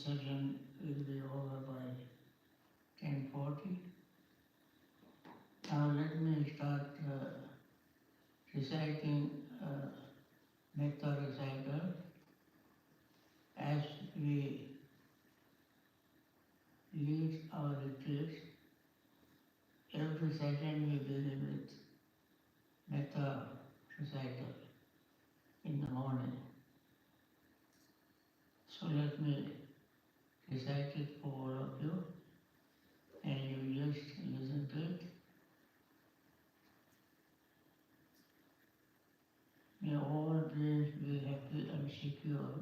session will be over by 10:40. Now let me start reciting metta recital as we lead our retreats. Every session we begin with metta recital in the morning. So let me recite it for all of you and you just listen to it. May all beings be happy and secure.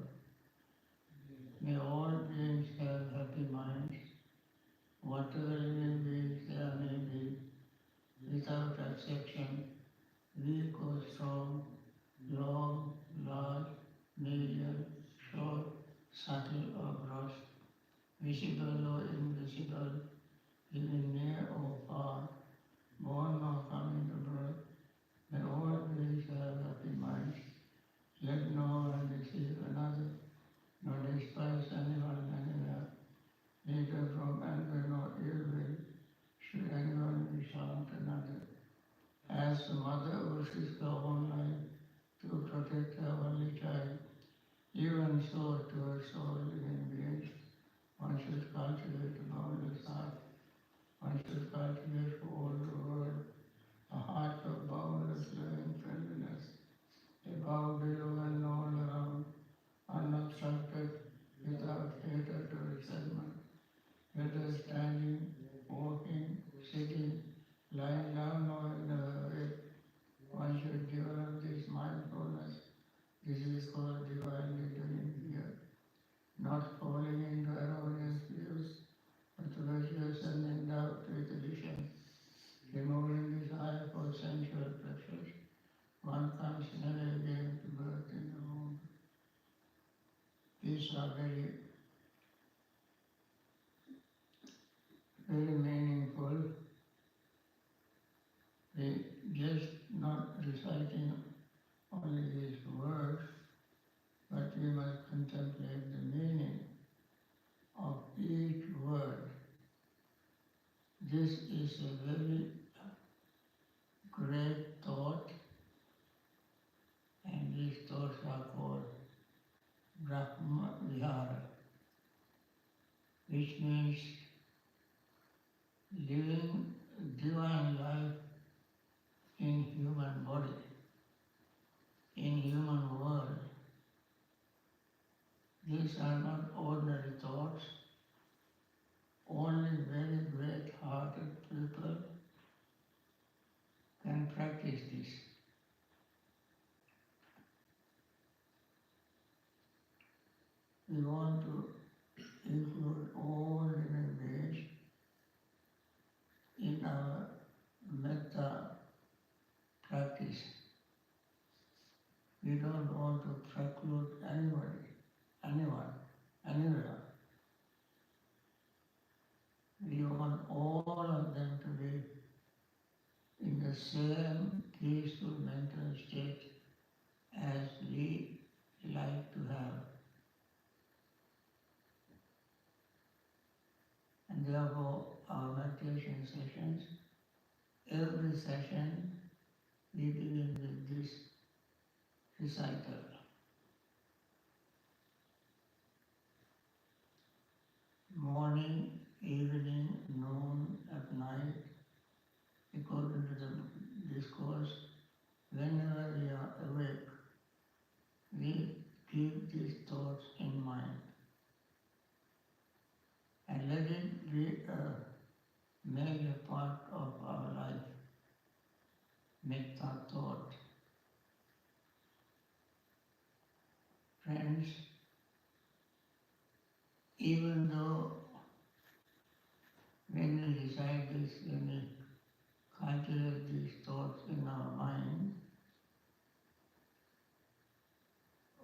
May all beings have happy minds. Whatever living beings there may be, without exception, weak or strong, long, large, medium, short, subtle or gross, visible or invisible, living near or far, born or coming to birth, may all beings have happy minds. Let no one deceive another, nor despise anyone anywhere, neither from anger nor ill will should anyone be shown to another. As the mother wishes her own life to protect her only child, even so towards all living beings, one should cultivate a boundless heart. One should cultivate for all the world a heart of boundless loving friendliness, above, below, and all around, unobstructed, without hatred or resentment, whether standing, walking, sitting, lying down, or in the way. One should develop this mindfulness. This is called divinely doing here, not falling into erroneous views, but virtuous and endowed with vision. Removing desire for sensual pleasures, one comes never again to birth in the womb. These are very, very meaningful. We just not reciting only these words, but we must contemplate the meaning of each word. This is a very great thought, and these thoughts are called Brahma Vihara, which means living divine life in human body, in human world. These are not ordinary thoughts. Only very great-hearted people can practice this. We want to include all living beings in our metta practice. We don't want to preclude anybody, anyone, anywhere. We want all of them to be in the same peaceful mental state as we like to have. And therefore, our meditation sessions, every session, we begin with this recital. Morning, evening, noon, at night, according to the discourse, whenever we are awake, we keep these thoughts in mind. And let it be a major part of our life, metta thought. Friends, even though when we recite this, when we cultivate these thoughts in our mind,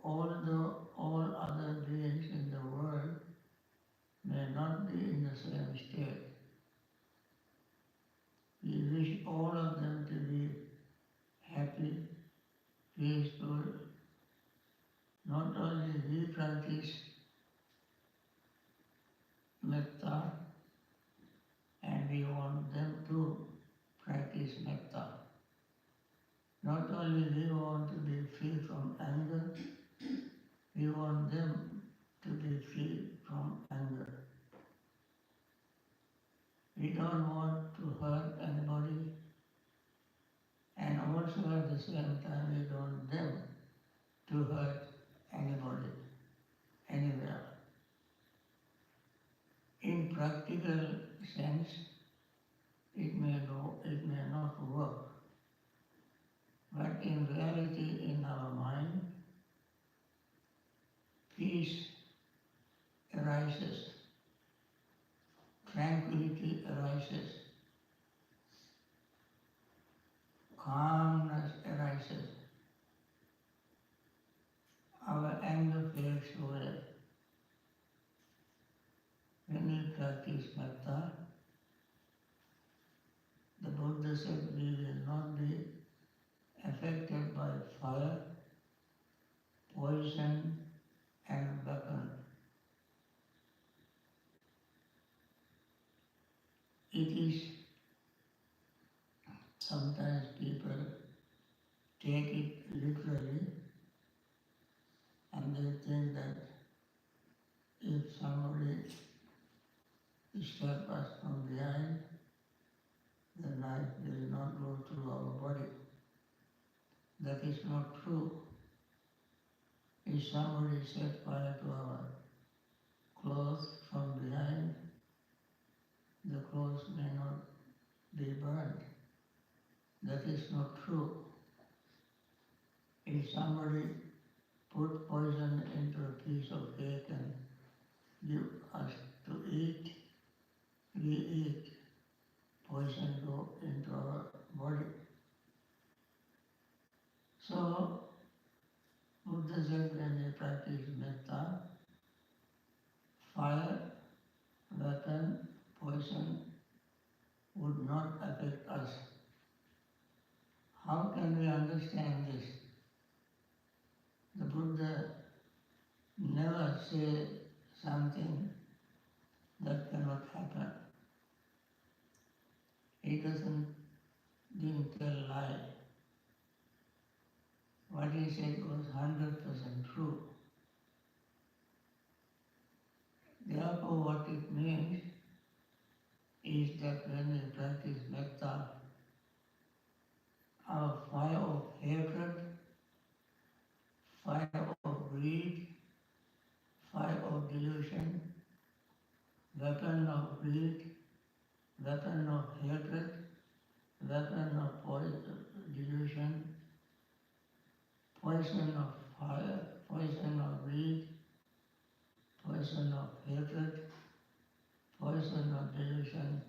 although all other beings in the world may not be in the same state, we wish all of them to be happy, peaceful. Not only we practice, Not only we want to be free from anger, we want them to be free from anger. We don't want to hurt anybody, and also at the same time we don't want them to hurt anybody, anywhere. In practical sense, it may not work, but in reality, in our mind, peace arises, tranquility arises, calmness arises, our anger fades away. When we practice metta, the Buddha said we will not be affected by fire, poison, and weapon. It is sometimes people take it literally and they think that if somebody stabs us from behind, the knife will not go through our body. That is not true. If somebody set fire to our clothes from behind, the clothes may not be burned. That is not true. If somebody put poison into a piece of cake and give us to eat, we eat. Poison go into our body. So, Buddha said when we practice metta, fire, weapon, poison would not affect us. How can we understand this? The Buddha never say something that cannot happen. He didn't tell lie. What he said was 100% true. Therefore, what it means is that when we practice metta, our fire of hatred, fire of greed, fire of delusion, weapon of greed, weapon of hatred, weapon of delusion, poison of fire, poison of greed, poison of hatred, poison of delusion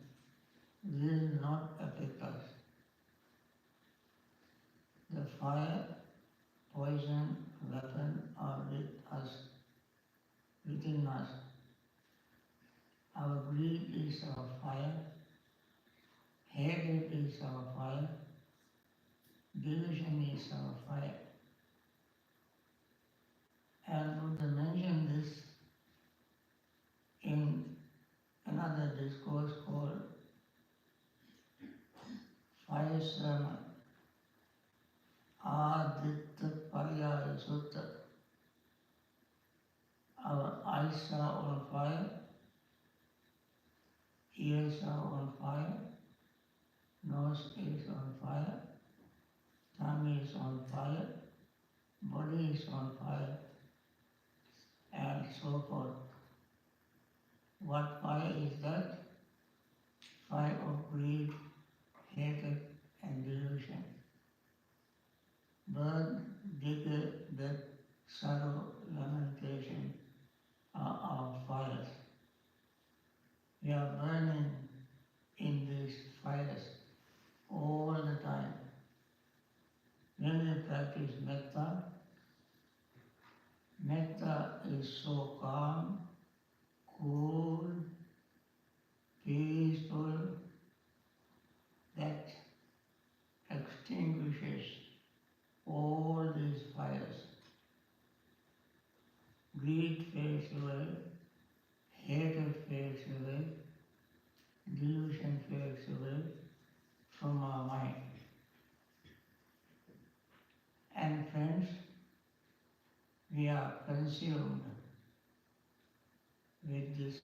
will not affect us. The fire, poison, weapon are with us, within us. Our greed is our fire, hatred is our fire, delusion is our fire. And Buddha mentioned this in another discourse called Fire Sermon, Aditya Paryaya Sutta. Our eyes are on fire, ears are on fire, nose is on fire, tongue is on fire, body is on fire, and so forth. What fire is that? Fire of greed, hatred, and delusion. Birth, decay, death, sorrow, lamentation are our fires. We are burning in these fires all the time. When we practice metta, metta is so calm, cool, peaceful, that extinguishes all these fires. Greed fades away, hatred fades away, delusion fades away from our mind. and friends, we are consumed with this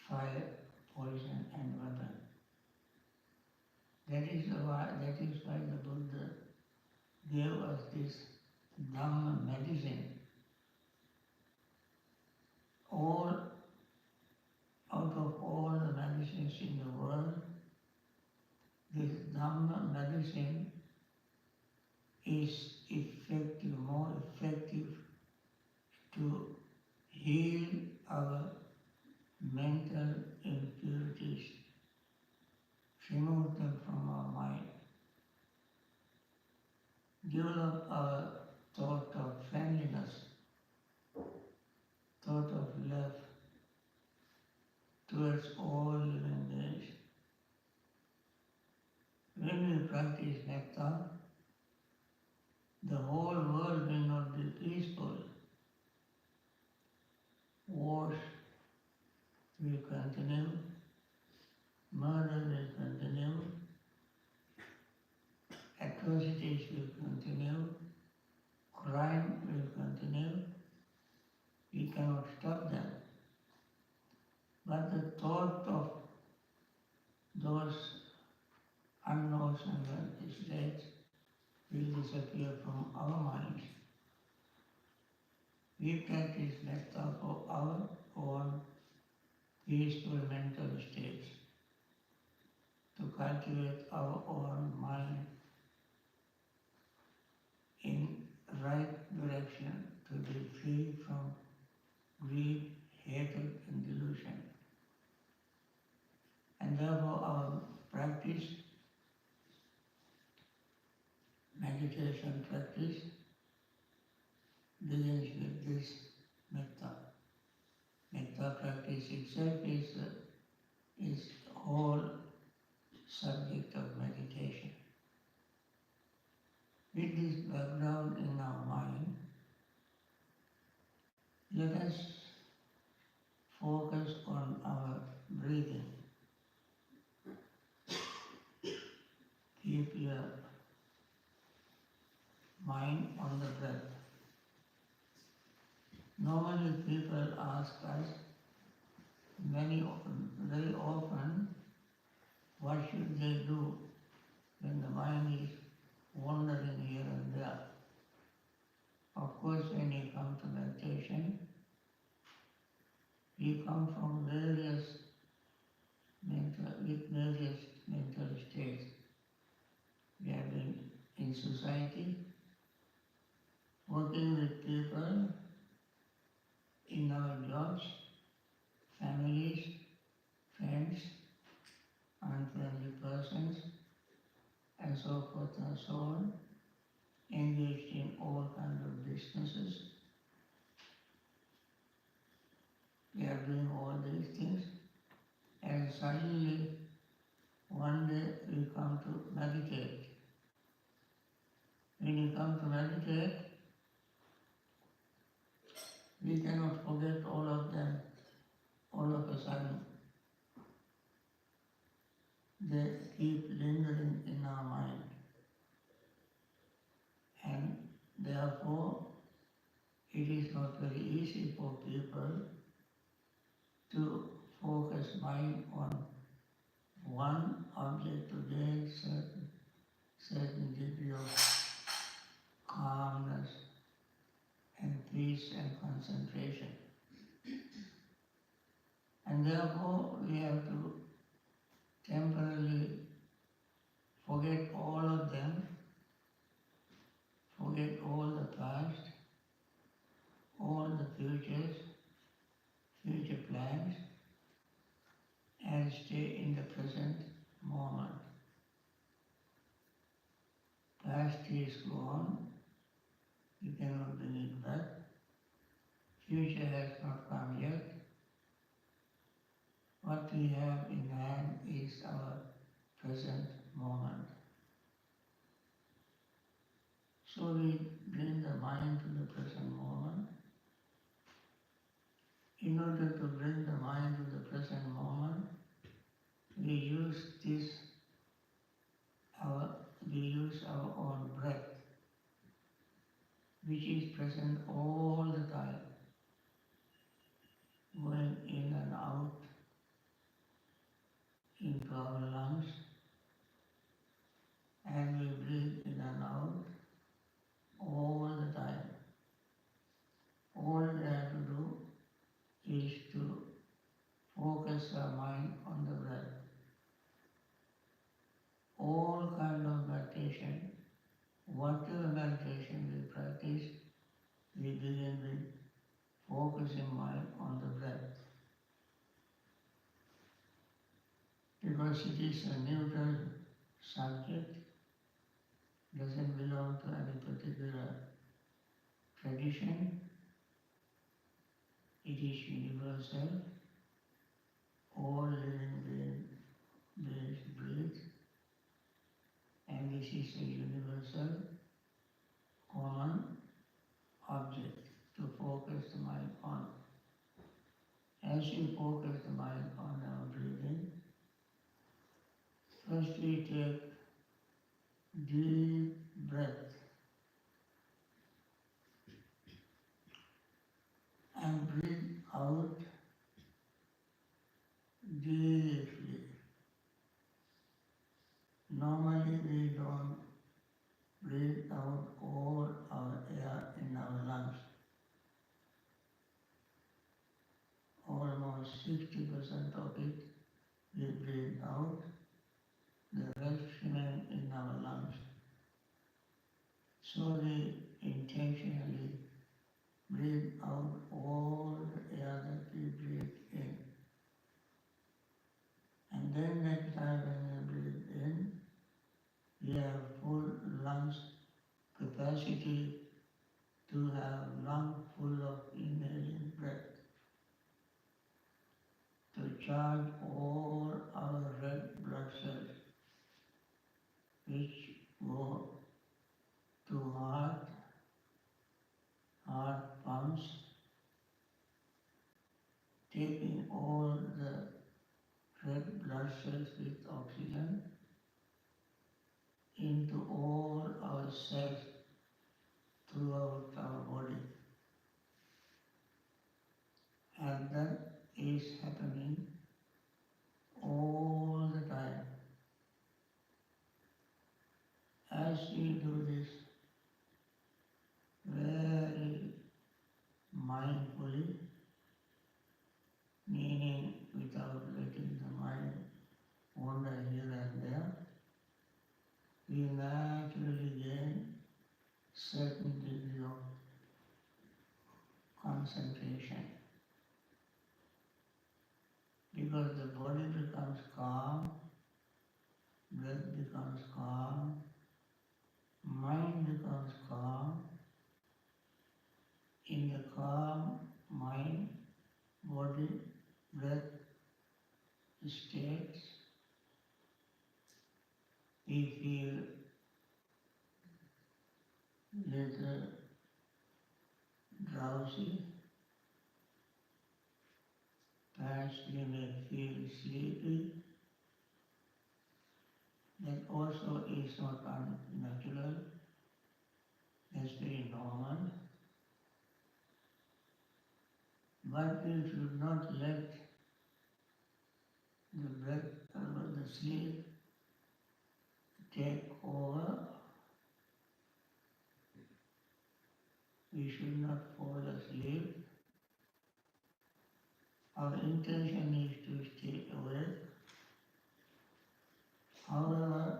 fire, poison and weapon. That is why the Buddha gave us this Dhamma medicine. Out of all the medicines in the world, this Dhamma medicine is effective, more effective to heal our mental impurities, remove them from our mind, develop our thought of friendliness, thought of love towards all living beings. When we practice metta, the whole world will not be peaceful. Wars will continue, murder will continue, atrocities will continue, crime will continue. We cannot stop them. But the thought of those unknowns and states will disappear from our minds. We practice metta for our own peaceful mental states, to cultivate our own mind in right direction, to be free from greed, hatred and delusion. And therefore our practice, meditation practice, begins with this metta. Metta practice itself is the whole subject of meditation. With this background in our mind, let us focus on our breathing. Keep your mind on the breath. Normally people ask us very often, what should they do when the mind is wandering here and there? Of course, when you come to meditation, we come from various mental states. We have been in society, working with people, in our jobs, families, friends, unfriendly persons, and so forth and so on, engaged in all kinds of businesses. We are doing all these things, and suddenly one day we come to meditate. When you come to meditate, we cannot forget all of them all of a sudden. They keep lingering in our mind. And therefore, it is not very easy for people to focus mind on one object to gain certain degree of calmness and peace and concentration. And therefore, we have to temporarily forget all of them, forget all the past, all the future plans, and stay in the present moment. Past is gone, you cannot bring it back. Future has not come yet. What we have in hand is our present moment. So we bring the mind to the present moment. In order to bring the mind to the present moment, we use our own breath. which is present all the time, going in and out into our lungs, and we breathe in and out all the time. All we have to do is to focus our mind on the breath. All kind of meditation, whatever meditation we practice, we begin with focusing mind on the breath. Because it is a neutral subject, doesn't belong to any particular tradition, it is universal, all living beings breathe, and this is a universal common object to focus the mind on. As you focus the mind on our breathing, first we take deep breath and breathe out deeply. Normally we don't breathe out all our air in our lungs. Almost 60% of it we breathe out, the rest remain in our lungs. So we intentionally breathe out all the air that we breathe in. And then next time when we breathe in, we have full lungs capacity to have lung full of inhaling breath, to charge all our red blood cells which go to heart pumps, taking all the red blood cells with oxygen into all our cells throughout our body. And that is happening all the time. As we do this very mindfully, meaning without letting the mind wander here and there, we naturally gain certain degree of concentration. Because the body becomes calm, breath becomes calm, mind becomes calm. In the calm mind, body, breath states, we feel little drowsy, perhaps we may feel sleepy. That also is not unnatural, that's very normal. But we should not let the breath or the sleep take over. We should not fall asleep. Our intention is to stay awake. However,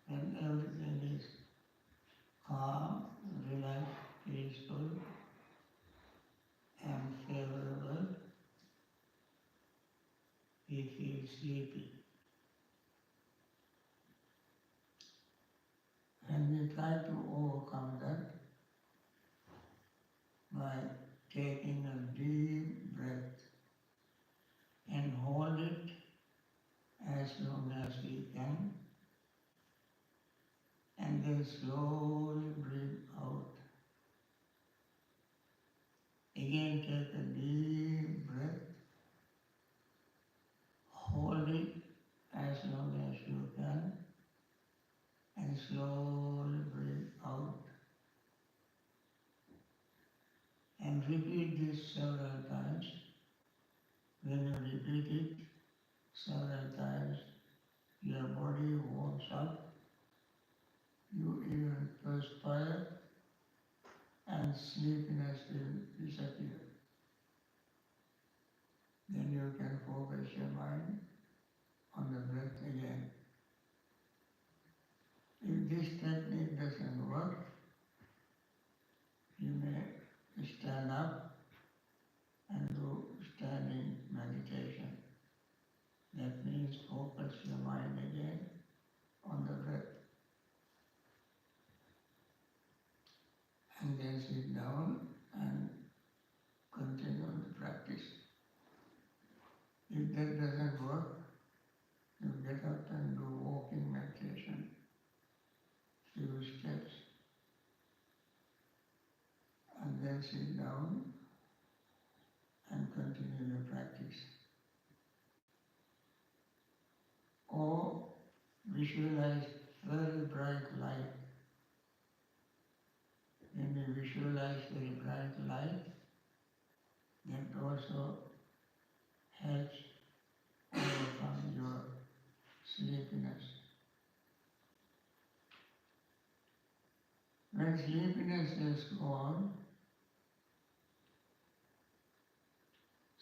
when everything is calm, relaxed, peaceful, and favorable, we feel sleepy. And we try to overcome that by taking a deep breath and hold it as long as we can, and then slowly breathe out. Again, take a deep breath, hold it as long as you can, and slowly breathe out. And repeat this several times. When you repeat it several times, your body warms up, you even perspire, and sleepiness will disappear. Then you can focus your mind on the breath again. If this technique doesn't work, you may stand up and do standing meditation. That means focus your mind again on the breath. And then sit down and continue the practice. If that doesn't work, you get up and do walking meditation, few steps, and then sit down and continue your practice. Or visualize very bright light. When you visualize very bright light, that also helps overcome your sleepiness. When sleepiness is gone,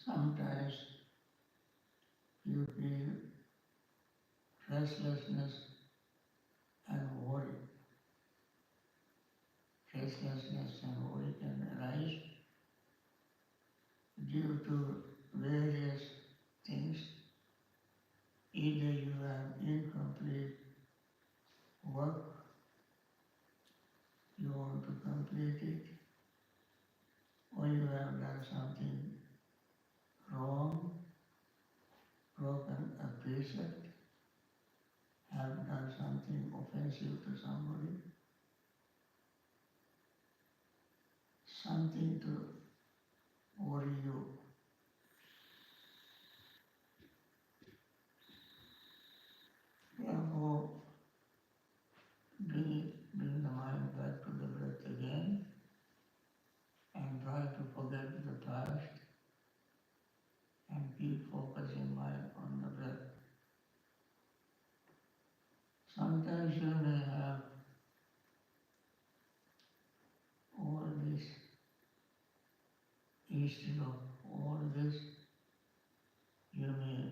sometimes you feel restlessness and worry. Restlessness and worry can arise due to various things. Either you have incomplete work, you want to complete it, or you have done something wrong, broken a precept, have done something offensive to somebody, something to worry you. Therefore, bring the mind back to the breath again and try to forget the past and keep focusing mind on the breath. Sometimes you may have all this, instead of all this, you may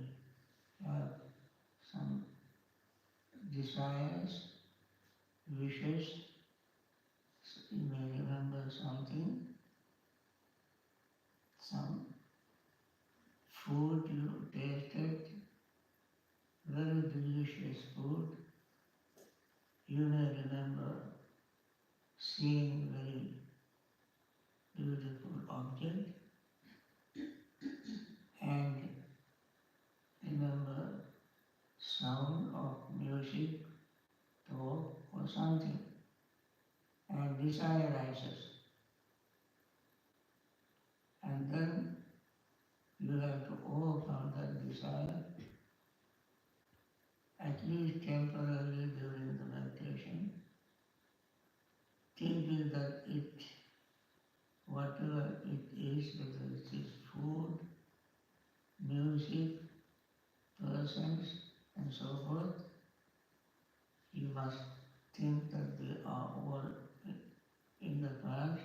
have some desires, wishes. You may remember something, some food you tasted, very delicious food. You may remember seeing very beautiful object and remember sound of music, talk or something, and desire rises. And then you have to overcome that desire, at least temporarily during the meditation, thinking that whatever it is, whether it is food, music, persons, and so forth, you must think that they are all in the past.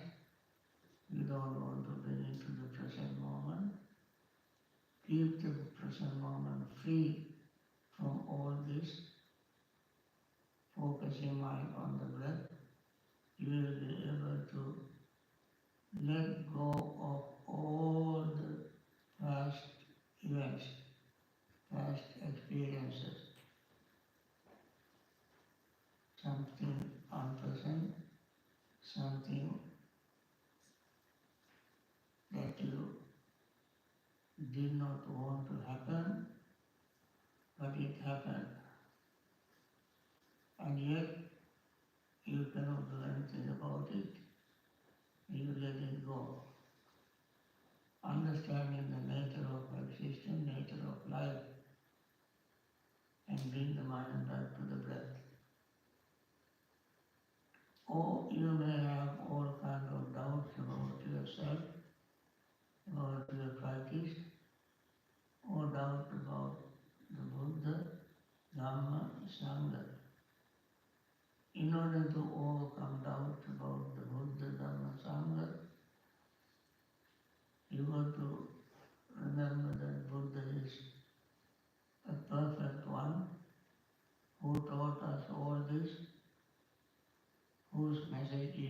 You don't want to bring it to the present moment. Keep the present moment free from all this. Focus your mind on the breath. You will be able to let go of all the past events, past experiences, something unpleasant, something that you did not want to happen, but it happened. And yet, you cannot do anything about it. You let it go. Understanding the nature of existence, nature of life, and bring the mind back to the breath. Or you may have all kinds of doubts about yourself,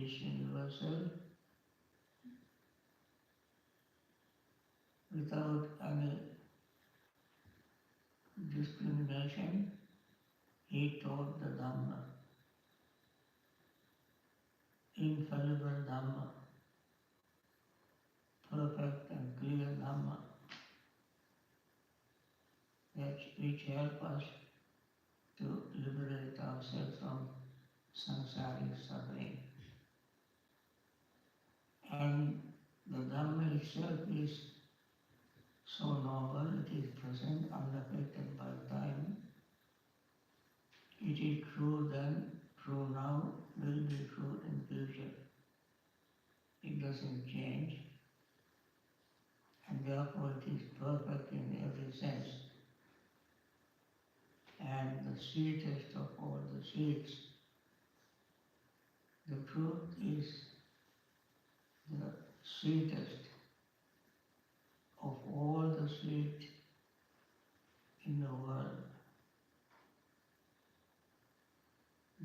is universal without any discrimination. He taught the Dhamma, infallible Dhamma, perfect and clear Dhamma, which help us to liberate ourselves from samsaric suffering. And the Dhamma itself is so noble, it is present, unaffected by time. It is true then, true now, will be true in future. It doesn't change, and therefore it is perfect in every sense. And the sweetest of all the sweets, the truth is the sweetest of all the sweet in the world.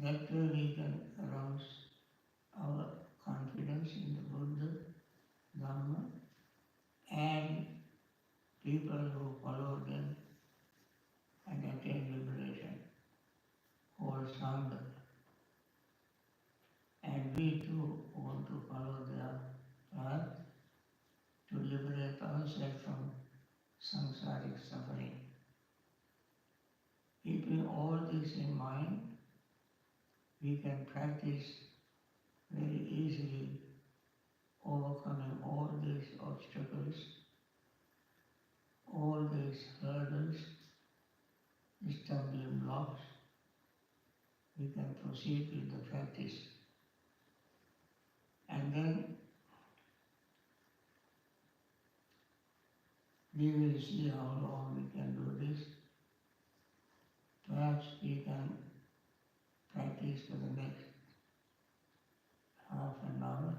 That way we can arouse our confidence in the Buddha, Dhamma, and people who follow them and attain liberation, whole Sangha. And we too want to follow their path to liberate ourselves from samsaric suffering. Keeping all this in mind, we can practice very easily overcoming all these obstacles, all these hurdles, stumbling blocks. We can proceed with the practice. And then we will see how long we can do this. Perhaps we can practice for the next half an hour,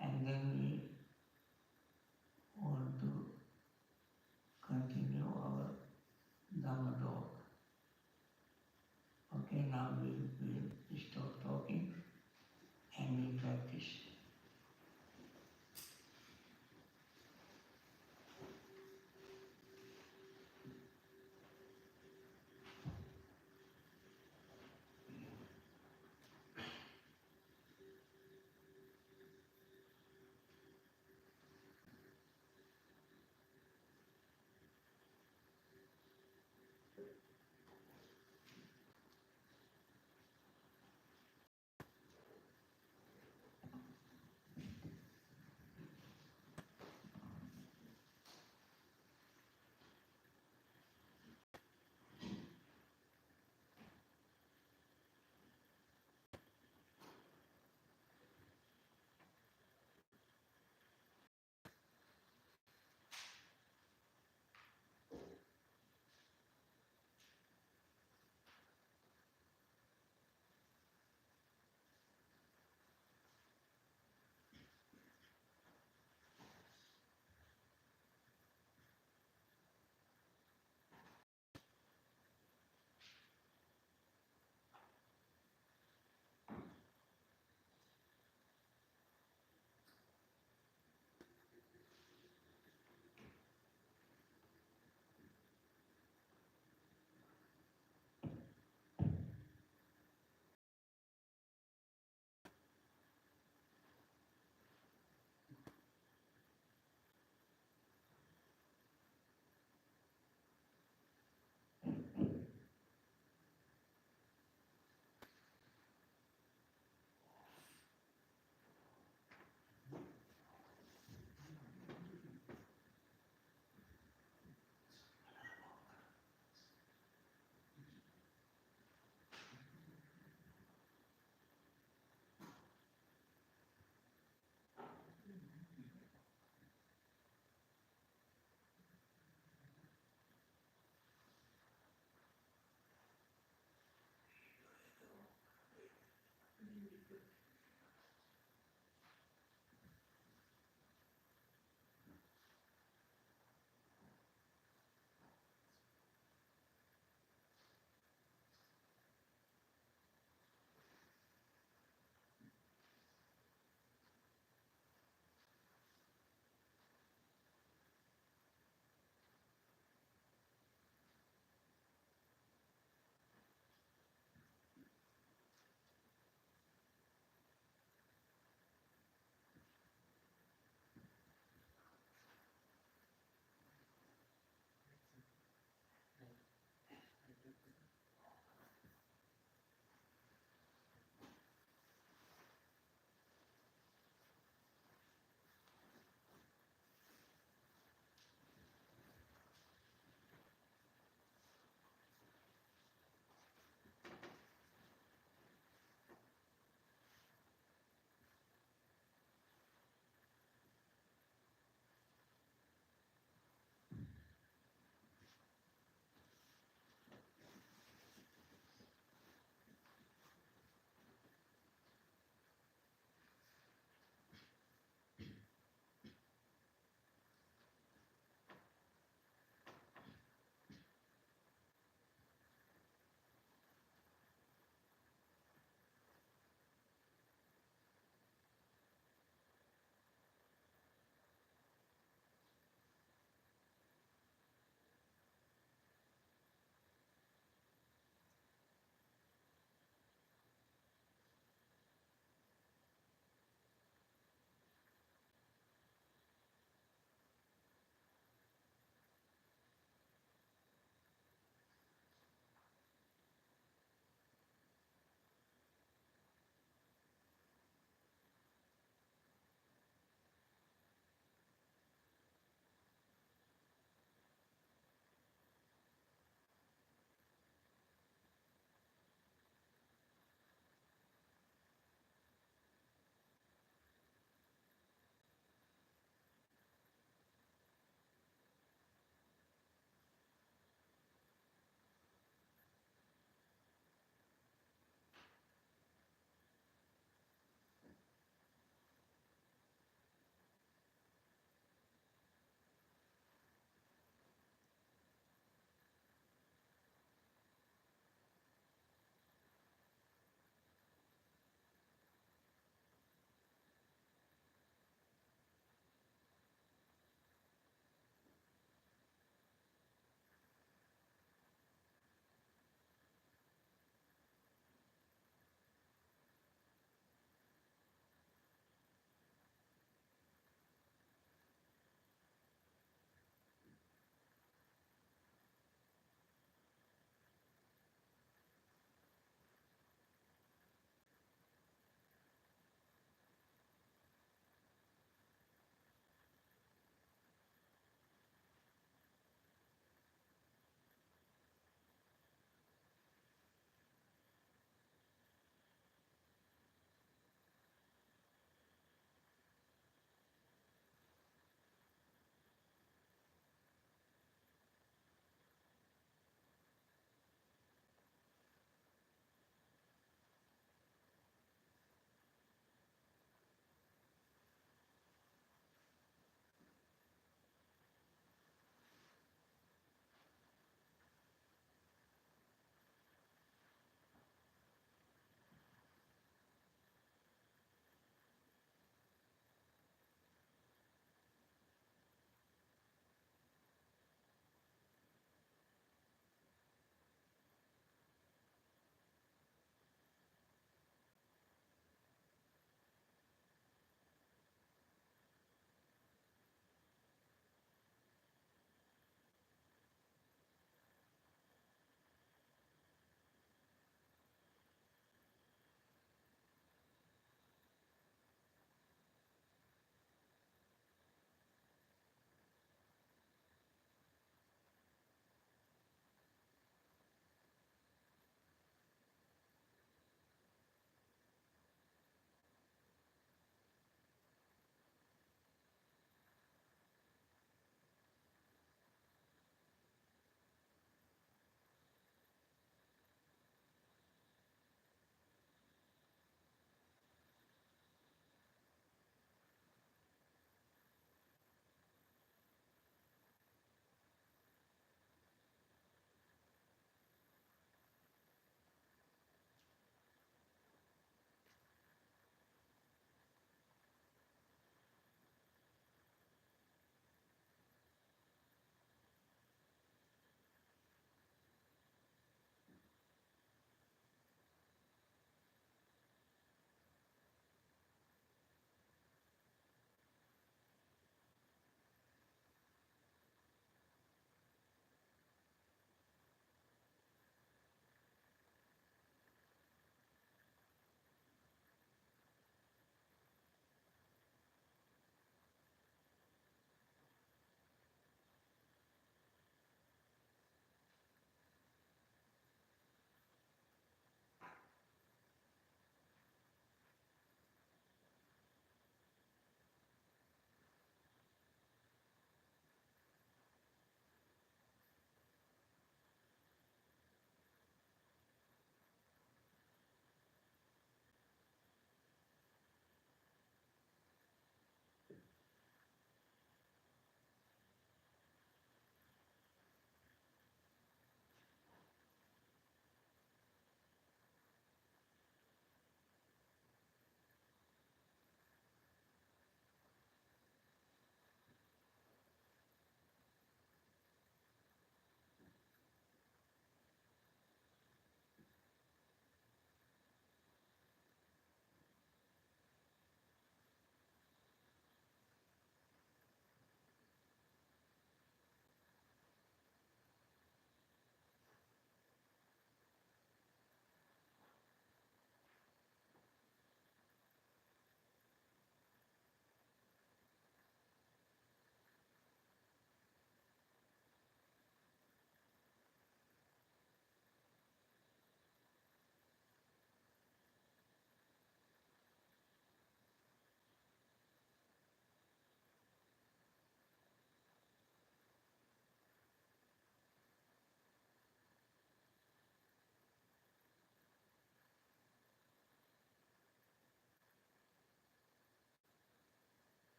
and then we want to continue our Dhamma talk. Okay, now we will stop talking and we practice.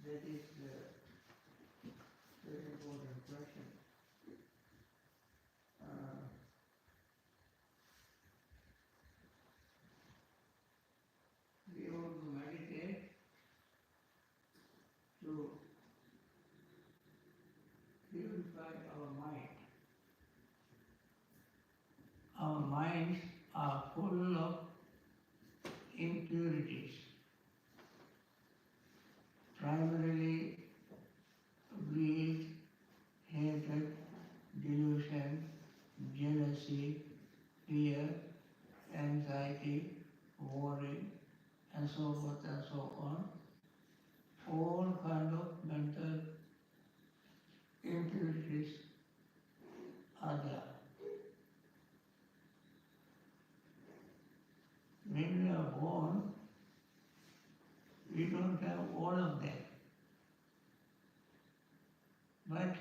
That is the very important question. We want to meditate to purify our mind. Our minds are full of impurities, primarily greed, hatred, delusion, jealousy, fear, anxiety, worry, and so forth and so on. All kind of mental impurities are there. When we are born, we don't have all of them. But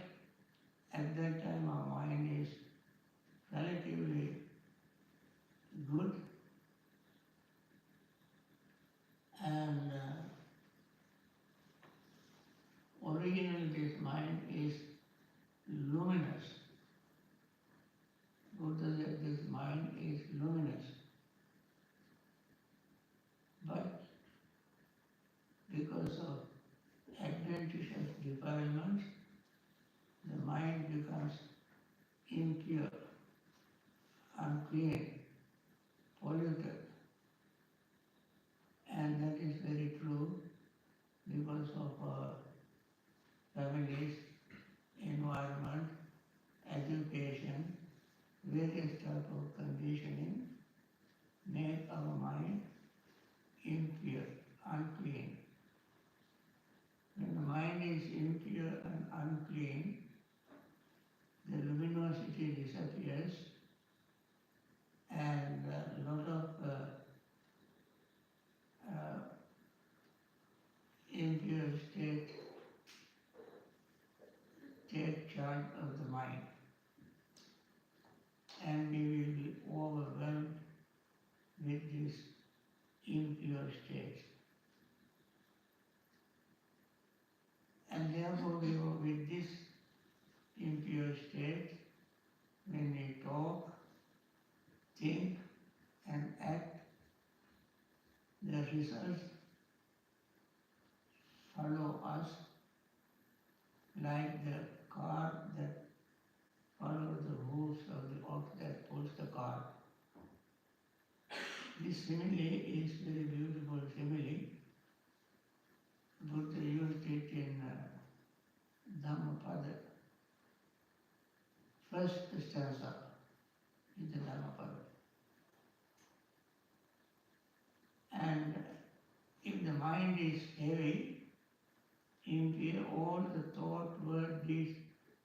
at that time our mind is relatively good and originally this mind is luminous. Buddha said this mind is luminous. But because of adventitious defilements, the mind becomes impure, unclean, polluted. And that is very true because of our families, environment, education, various type of conditioning make our mind impure, unclean. When the mind is impure and unclean, the luminosity disappears and a lot of impure state take charge of the mind. And we will be overwhelmed with these impure states. And therefore with this impure state, when we talk, think and act, the results follow us like the car that follows the hooves of the ox that pulls the car. This simile is very beautiful simile. Buddha used it in Dhammapada. First stanza in the Dhammapada. And if the mind is heavy, impure, all the thought, word, deeds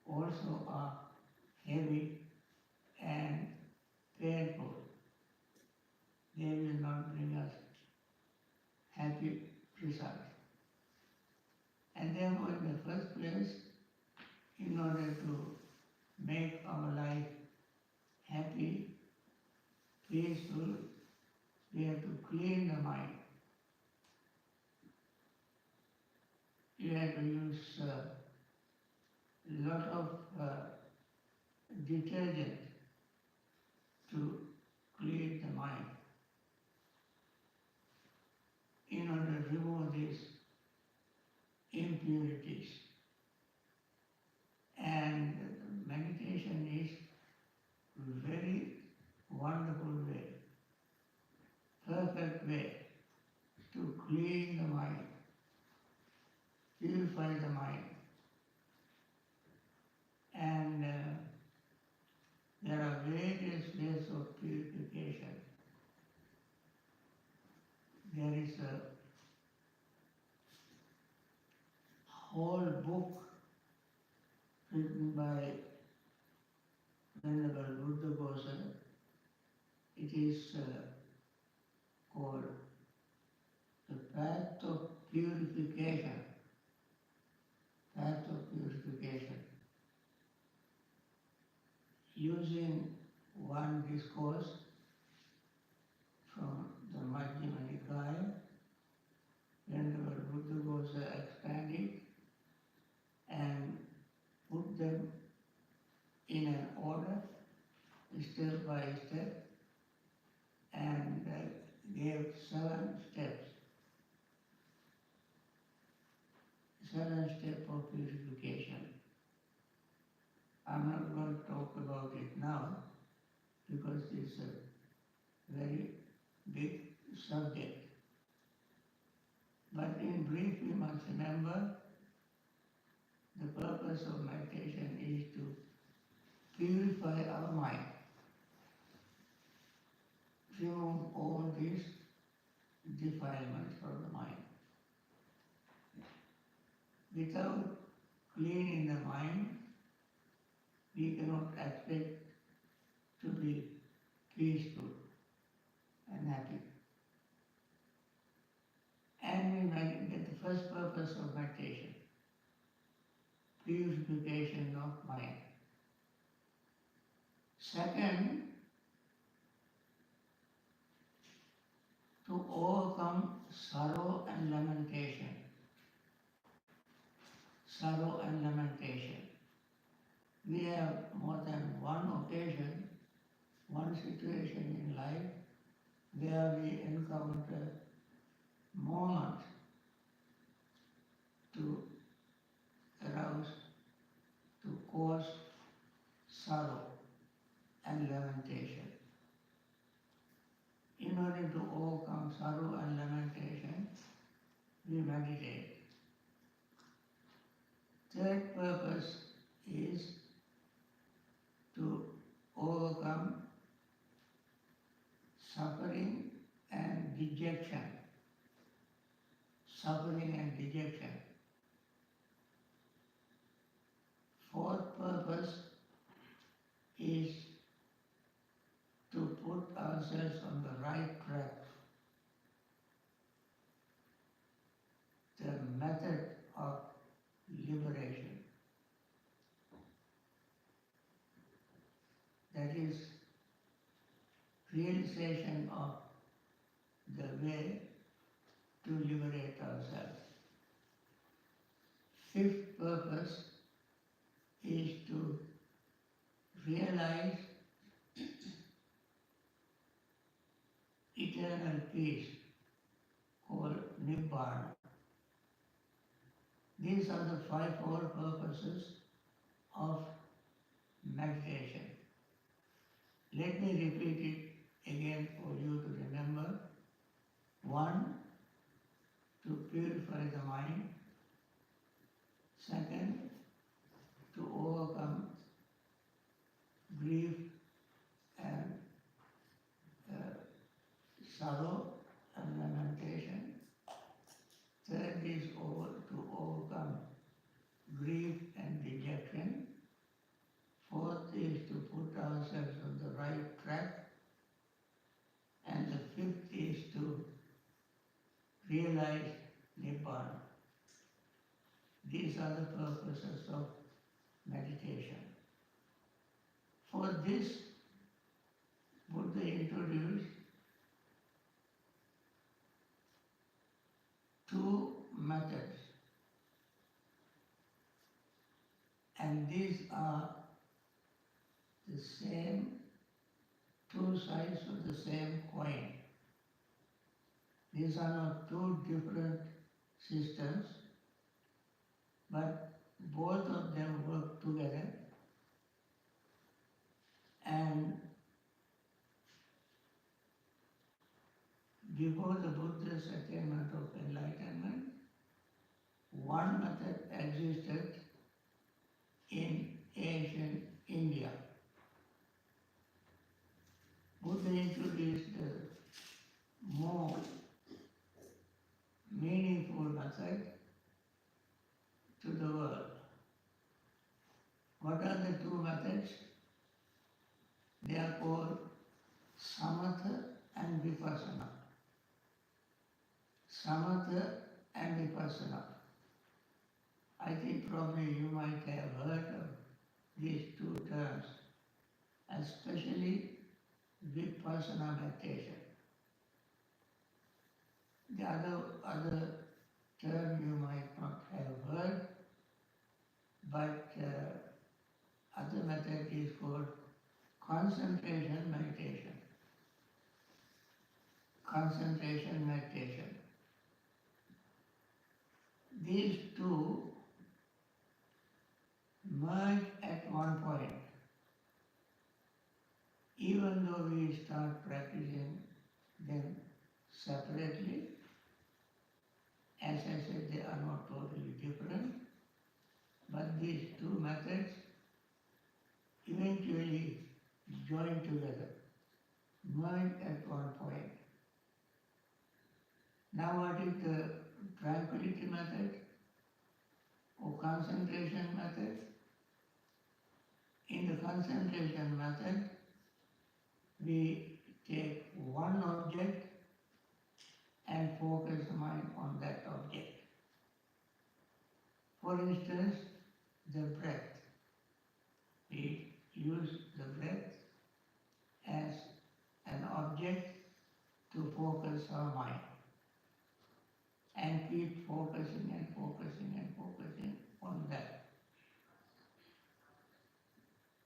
also are heavy and painful. They will not bring us happy results. And therefore, in the first place, in order to make our life happy, peaceful, we have to clean the mind. You have to use a lot of detergent to clean the mind in order to remove these impurities. And meditation is very wonderful way, perfect way to clean the mind, purify the mind. And there are various ways of purification. There is a whole book written by Venerable Buddha Gosa. It is called The Path of Purification. Path of Purification. Using one discourse from the Majjhima Nikaya, Venerable Buddha Gosa expanded step by step and gave 7 steps. 7 steps for purification. I'm not going to talk about it now because it's a very big subject. But in brief, we must remember the purpose of meditation is to purify our mind, remove all these defilements from the mind. Without cleaning the mind, we cannot expect to be peaceful and happy. And we meditate, the first purpose of meditation, purification of mind. Second, to overcome sorrow and lamentation. Sorrow and lamentation. We have more than one occasion, one situation in life where we encounter moments to arouse, to cause sorrow and lamentation. In order to overcome sorrow and lamentation, we meditate. Third purpose is to overcome suffering and dejection. Suffering and dejection. Fourth purpose is to put ourselves on the right track. The method of liberation. That is realization of the way to liberate ourselves. Fifth purpose is to realize eternal peace called Nibbana. These are the 5 core purposes of meditation. Let me repeat it again for you to remember. 1, to purify the mind. Second, to overcome grief and sorrow and lamentation. Third is to overcome grief and dejection. Fourth is to put ourselves on the right track. And the fifth is to realize Nibbana. These are the purposes of meditation. For this, Buddha introduced 2 methods. And these are the same 2 sides of the same coin. These are not 2 different systems, but both of them work together. And before the Buddha's attainment of enlightenment, one method existed in ancient India. Buddha introduced a more meaningful method to the world. What are the 2 methods? They are called Samatha and Vipassana. Samatha and Vipassana. I think probably you might have heard of these 2 terms, especially Vipassana meditation. The other term you might not have heard, but other method is called concentration meditation. Concentration meditation. These two merge at one point. Even though we start practicing them separately, as I said, they are not totally different, but these two methods eventually join together, merge at one point. Now what is the tranquility method or concentration method? In the concentration method, we take one object and focus the mind on that object. For instance, the breath. We use the breath as an object to focus our mind and keep focusing and focusing and focusing on that.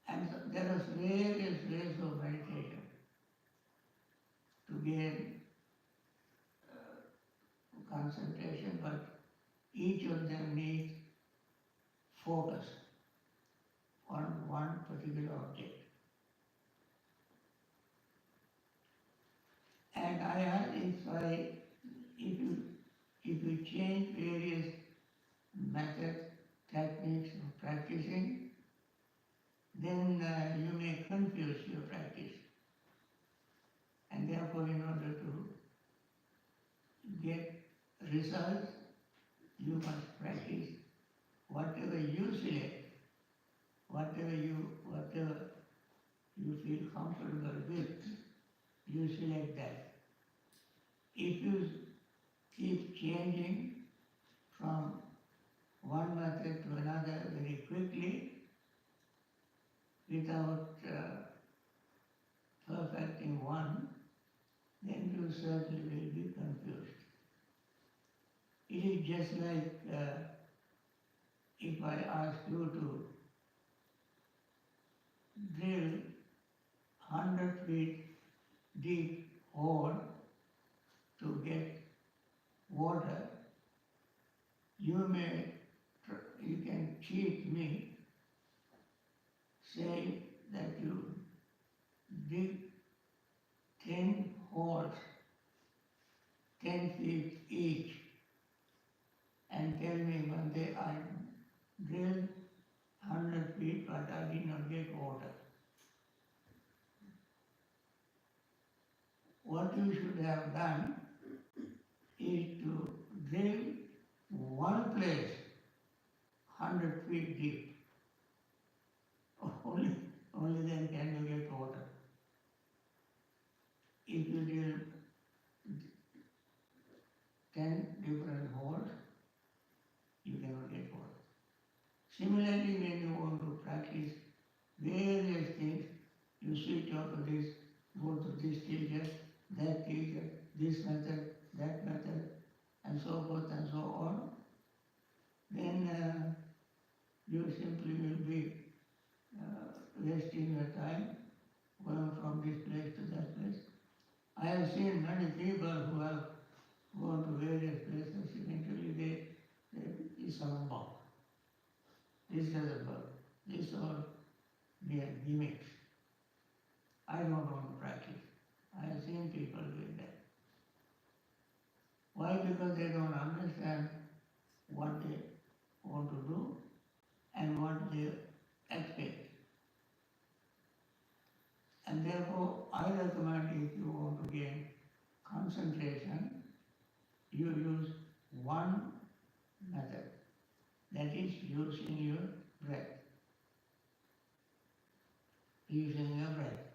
And so there are various ways of meditation to gain concentration, but each of them needs focus on one particular object. And I ask if you change various methods, techniques of practicing, then you may confuse your practice. And therefore, in order to get results, you must practice whatever you select, whatever you feel comfortable with, you select that. If you keep changing from one method to another very quickly without perfecting one, then you certainly will be confused. It is just like if I ask you to drill 100 feet deep hole to get water, you can cheat me saying that you dig 10 holes, 10 feet each, and tell me one day I drilled 100 feet but I did not get water. What you should have done is to drill one place 100 feet deep. Only then can you get water. If you drill 10 different holes, you cannot get water. Similarly, when you want to practice various things, you switch off to this, go to this teacher, that teacher, this method, that method, and so forth and so on, then you simply will be wasting your time going from this place to that place. I have seen many people who have gone to various places, eventually this all bunk. This doesn't work. This all mere gimmicks. I don't want to practice. I have seen people doing that. Why? Because they don't understand what they want to do and what they expect. And therefore, I recommend if you want to gain concentration, you use one method, that is using your breath. Using your breath.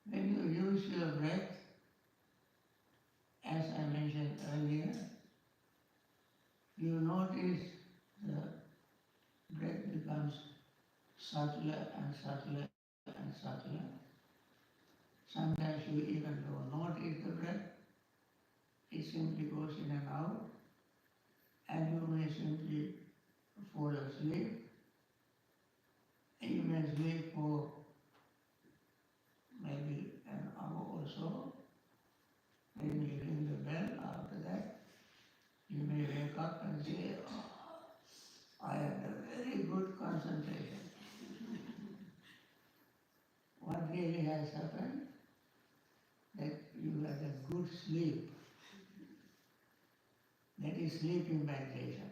When you use your breath, as I mentioned earlier, you notice the breath becomes subtler and subtler and subtler. Sometimes you even don't notice the breath. It simply goes in and out, and you may simply fall asleep. You may sleep for and say, oh, I had a very good concentration. What really has happened? That you had a good sleep. That is sleeping meditation.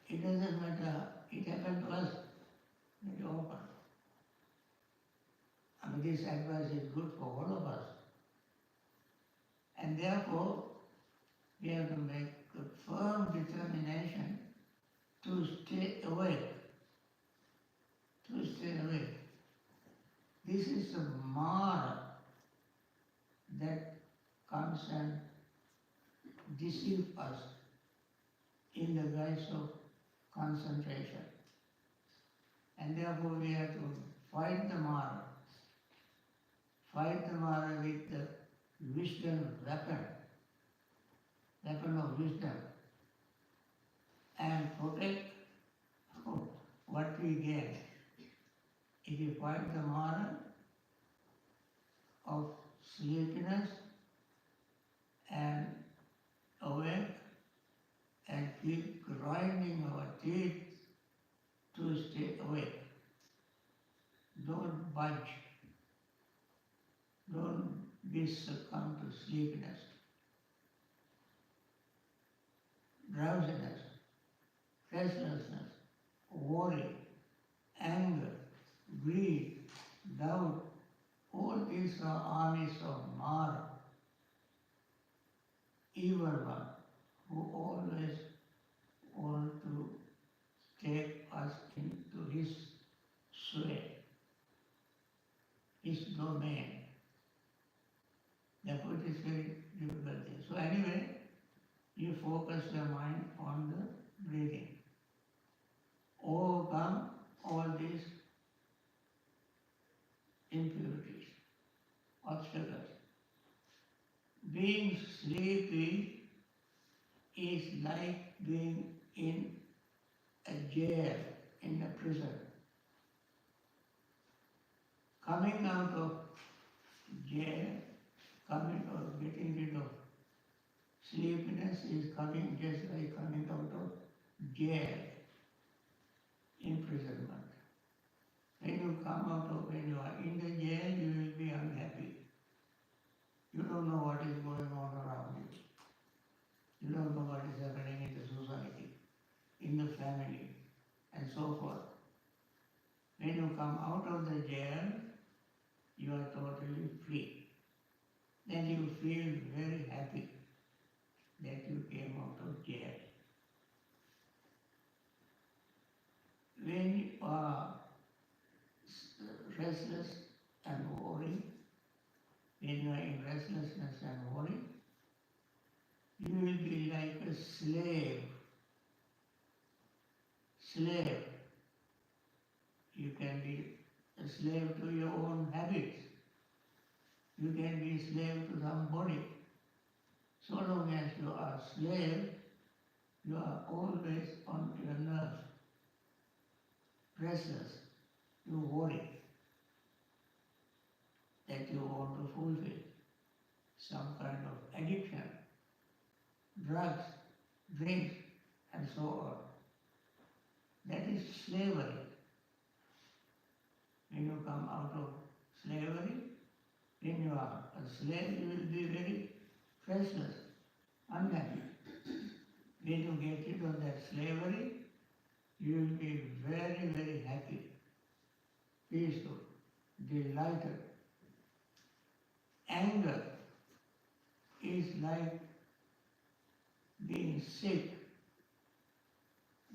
It doesn't matter, it happened to us very often. I mean, this advice is good for all of us. And therefore, we have to make a firm determination to stay awake. To stay awake. This is the Mara that comes and deceives us in the guise of concentration. And therefore we have to fight the Mara. Fight the Mara with the wisdom weapon of wisdom, and protect what we get. If you fight the Mara of sleepiness and awake and keep grinding our teeth to stay awake. Don't budge. Don't be succumb to sleepiness, drowsiness, restlessness, worry, anger, greed, doubt. All these are armies of Mara, evil one, who always want to take us into his sway, his domain. Therefore it is very difficult thing. So anyway, you focus your mind on the breathing. Overcome all these impurities, obstacles. Being sleepy is like being in a jail, in a prison. Coming out of jail, getting rid of sleepiness is coming just like coming out of jail, imprisonment. When you are in the jail, you will be unhappy. You don't know what is going on around you. You don't know what is happening in the society, in the family, and so forth. When you come out of the jail, you are totally free. Then you feel very happy that you came out of jail. When you are restless and worried, when you are in restlessness and worry, you will be like a slave. Slave. You can be a slave to your own habits. You can be a slave to somebody. So long as you are a slave, you are always on your nerves, restless, you worry that you want to fulfill some kind of addiction, drugs, drinks, and so on. That is slavery. When you come out of slavery, when you are a slave, you will be very restless, unhappy. When you get rid of that slavery, you will be very, very happy, peaceful, delighted. Anger is like being sick.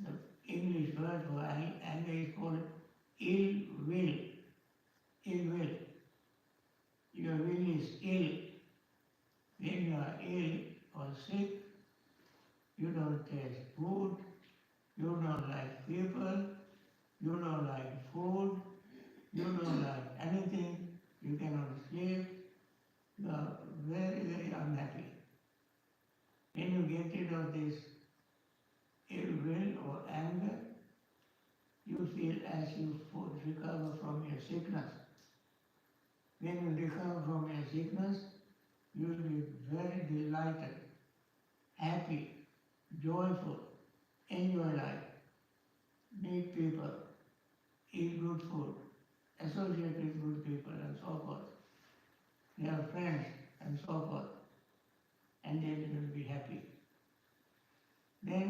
The English word for anger is called ill will. Ill will. Your will is ill. When you are ill or sick, you don't taste food, you don't like people, you don't like food, you don't like anything, you cannot sleep, you are very, very unhappy. When you get rid of this ill will or anger, you feel as you recover from your sickness. When you recover from your sickness, you will be very delighted, happy, joyful, enjoy life, meet people, eat good food, associate with good people and so forth. They have friends and so forth, and they will be happy. Then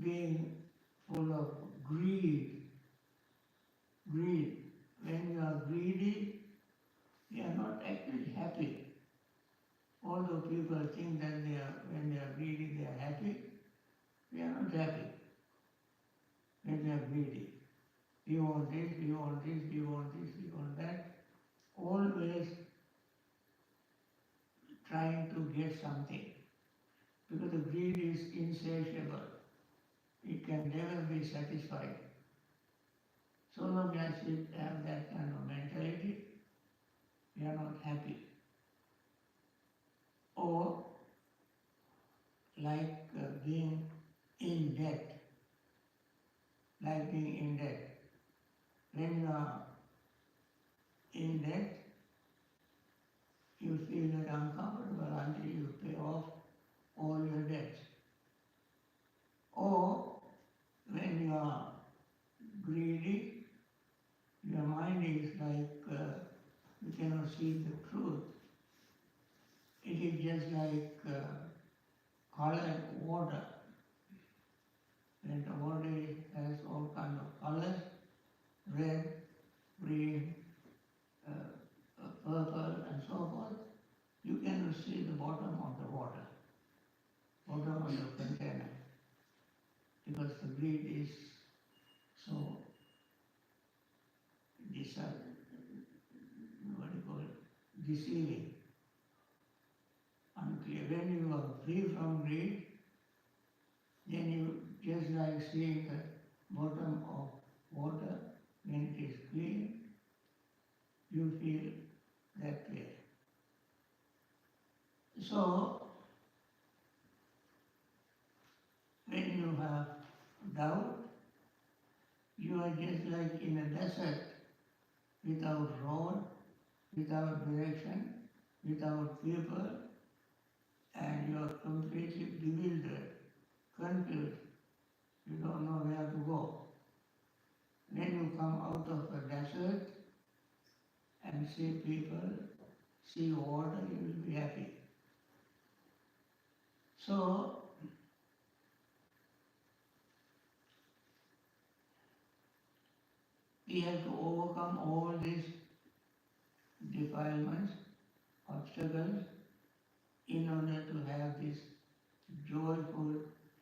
being full of greed, when you are greedy, you are not actually happy. Although people think that when they are greedy, they are happy, they are not happy when they are greedy. We want this, we want this, we want this, we want that. Always trying to get something. Because the greed is insatiable. It can never be satisfied. So long as we have that kind of mentality, we are not happy. Or like being in debt. Like being in debt. When you are in debt, you feel that uncomfortable until you pay off all your debts. Or when you are greedy, your mind is like you cannot see the truth. It is just like colored water. And the water has all kinds of colors, red, green, purple and so forth. You cannot see the bottom of the water, bottom of the container, because the greed is so what do you call it? Deceiving, unclear. When you are free from greed, then you just like seeing the bottom of water, when it is clean, you feel that clear. So, when you have doubt, you are just like in a desert, without road, without direction, without people, and you are completely bewildered, confused. You don't know where to go. When you come out of a desert and see people, see water, you will be happy. So, we have to overcome all these defilements, obstacles, in order to have this joyful,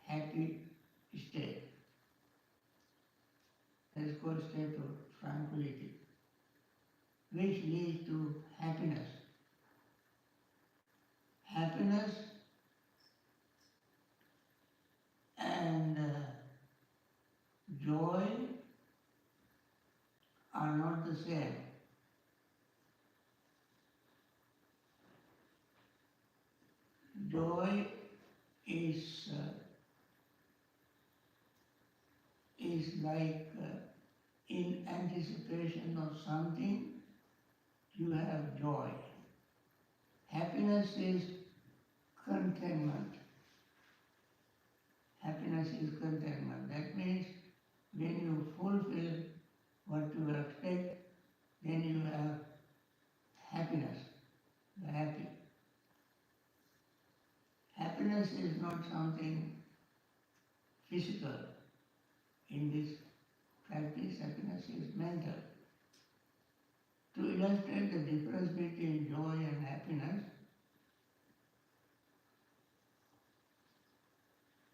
happy state. That is called state of tranquility, which leads to happiness. Happiness and joy are not the same. Joy is like in anticipation of something, you have joy. Happiness is contentment. Happiness is contentment. That means when you fulfill what you expect, then you have happiness. You are happy. Happiness is not something physical. In this practice, happiness is mental. To illustrate the difference between joy and happiness,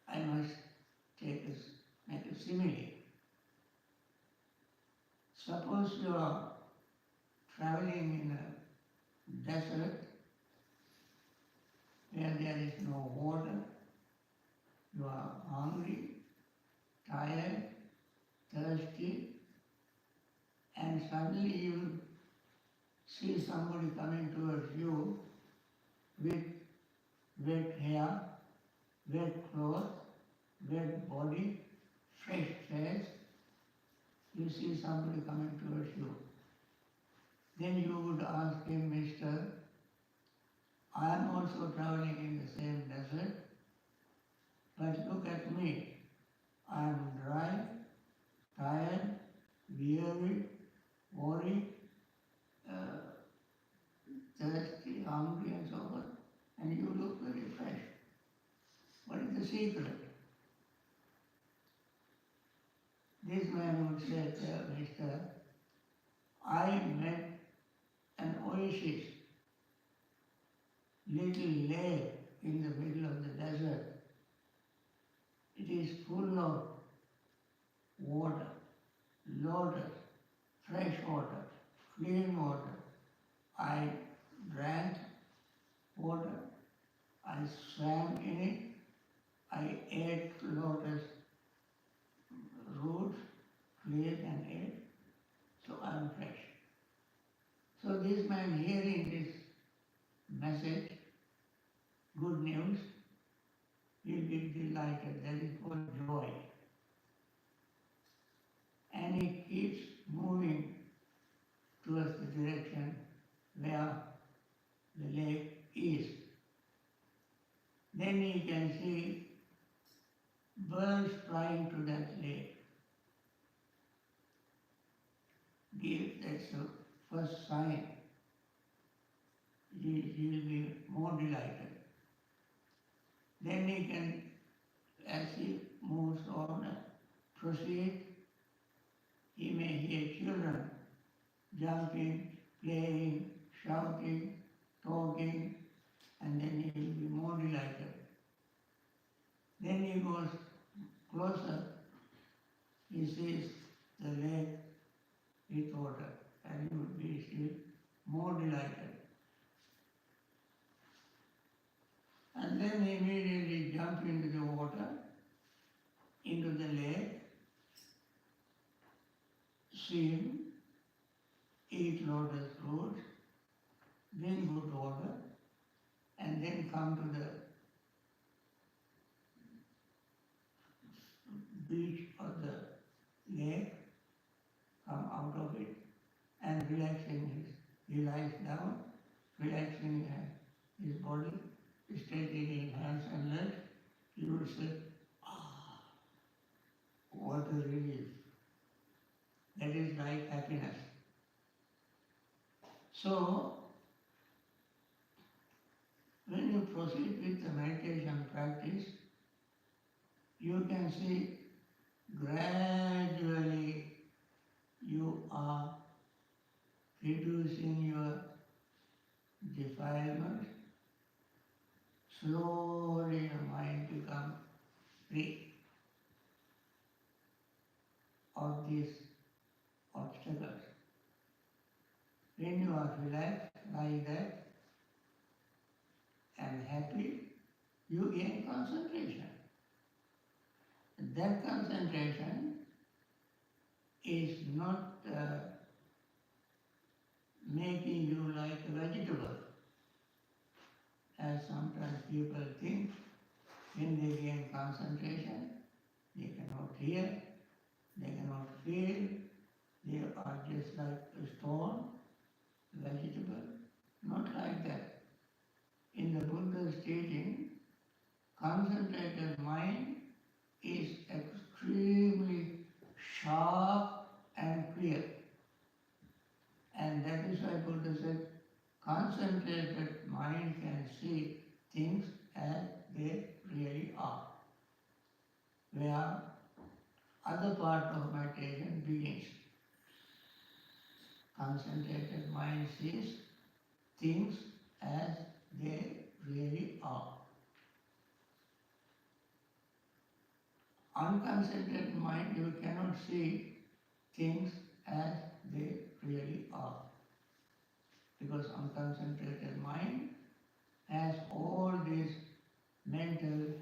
I must make a simile. Suppose you are traveling in a desert where there is no water, you are hungry, tired, thirsty, and suddenly you see somebody coming towards you with wet hair, wet clothes, wet body, fresh face. You see somebody coming towards you. Then you would ask him, Mister, I am also traveling in the same desert. the secret. This man would say, Mister, I met an oasis, little lake in the middle of the desert. It is full of water, lotus, fresh water, clean water. I drank water, I swam in it, I ate lotus roots, clean and ate, so I am fresh. So this man hearing this message, good news, will be delighted, that is called joy. And he keeps moving towards the direction where the lake is. Then he can see birds flying to that lake. That's the first sign. He will be more delighted. Then he can, as he moves on, proceed, he may hear children jumping, playing, shouting, talking, and then he will be more delighted. Then he goes closer, he sees the lake with water, and he would be still more delighted. And then immediately jump into the water, into the lake, swim, eat lotus roots, drink good water, and then come to the beach or the lake, come out of it, and he lies down, relaxing his body, straightening his hands and legs. He would say, ah, what a relief. That is like happiness. So, when you proceed with the meditation practice, you can see gradually you are reducing your defilements. Slowly your mind becomes free of these obstacles. When you are relaxed like that and happy, you gain concentration. That concentration is not making you like a vegetable, as sometimes people think. When they gain concentration, they cannot hear, they cannot feel, they are just like a stone, vegetable. Not like that. In the Buddha's teaching, concentrated mind is extremely sharp and clear. And that is why Buddha said, concentrated mind can see things as they really are. Where other part of meditation begins. Concentrated mind sees things as they really are. Unconcentrated mind, you cannot see things as they really are. Because unconcentrated mind has all these mental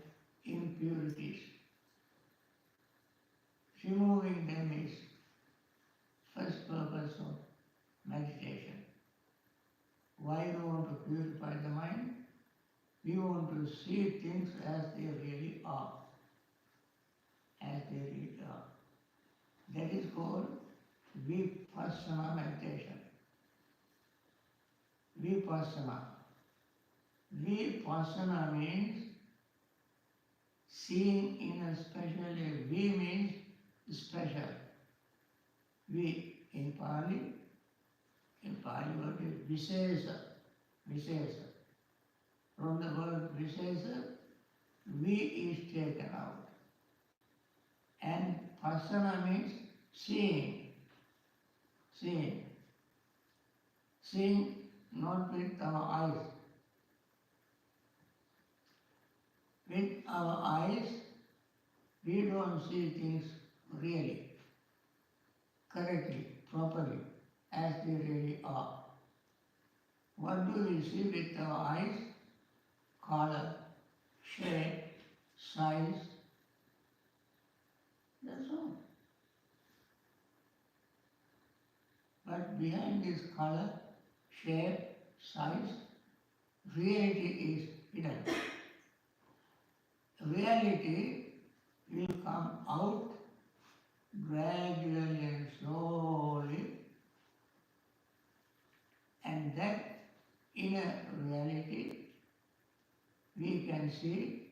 impurities. Removing them is first purpose of meditation. Why do we want to purify the mind? We want to see things as they really are. As they really are. That is called vipassana meditation. Vipassana. Vipassana means seeing in a special way. Vi means special. Vi in Pali word is Vishesa. Vishesa. From the word Vishesa, Vi we is taken out. And pasana means seeing, seeing. Seeing not with our eyes. With our eyes, we don't see things really, correctly, properly, as they really are. What do we see with our eyes? Color, shape, size, that's all. But behind this color, shape, size, reality is hidden. Reality will come out gradually and slowly, and that inner reality we can see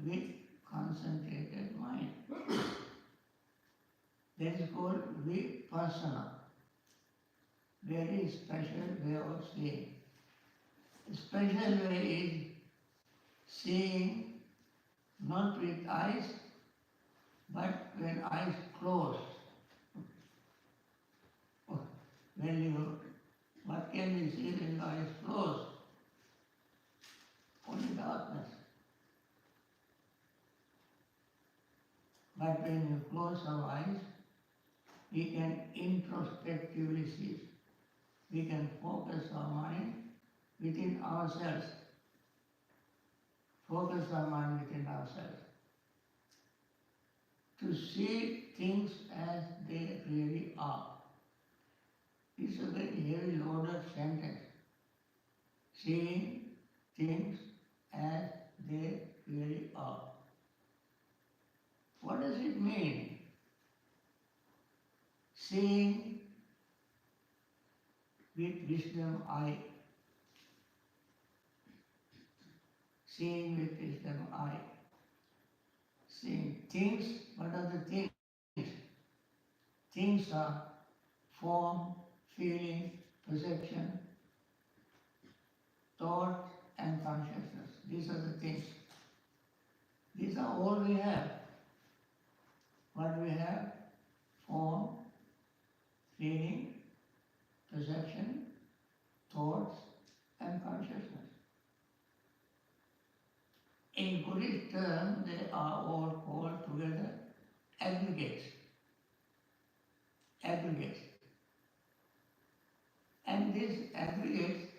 with concentrated mind. That is called vipassana. Very special way of seeing. The special way is seeing not with eyes, but when eyes close. What can we see when the eyes close? Only darkness. But when you close our eyes, we can introspectively see. We can focus our mind within ourselves. Focus our mind within ourselves. To see things as they really are. It's a very heavy loaded sentence. Seeing things as they really are. What does it mean? Seeing with wisdom eye. Seeing with wisdom eye. Seeing things, what are the things? Things are form, feeling, perception, thought and consciousness. These are the things. These are all we have. What we have? Form, feeling, perception, thoughts and consciousness. In Buddhist terms, they are all called together aggregates. Aggregates. And these aggregates,